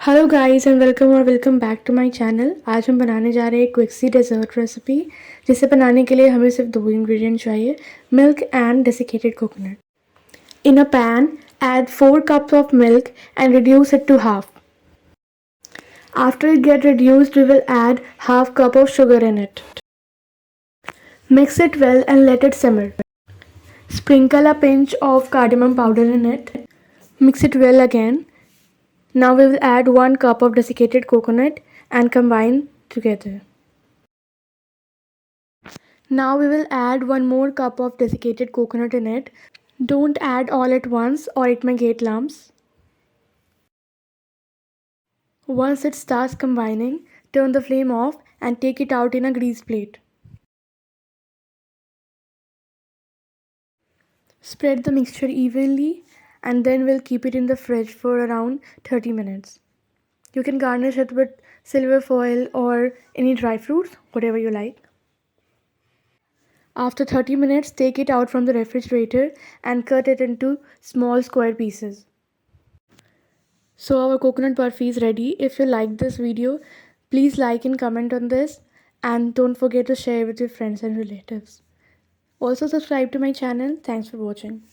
Hello guys and welcome back to my channel. आज हम बनाने जा रहे हैं एक क्विक सी डेजर्ट रेसिपी, जिसे बनाने के लिए हमें सिर्फ दो इंग्रेडिएंट चाहिए, milk and desiccated coconut. In a pan add 4 cups of milk and reduce it to half. After it get reduced, we will add half cup of sugar in it. Mix it well and let it simmer. Sprinkle a pinch of cardamom powder in it. Mix it well again. Now we will add 1 cup of desiccated coconut and combine together. Now we will add 1 more cup of desiccated coconut in it. Don't add all at once or it may get lumps. Once it starts combining, turn the flame off and take it out in a greased plate. Spread the mixture evenly and then we'll keep it in the fridge for around 30 minutes. You can garnish it with silver foil or any dry fruits, whatever you like. After 30 minutes, take it out from the refrigerator and cut it into small square pieces. So our coconut barfi is ready. If you liked this video, please like and comment on this, and don't forget to share with your friends and relatives. Also subscribe to my channel. Thanks for watching.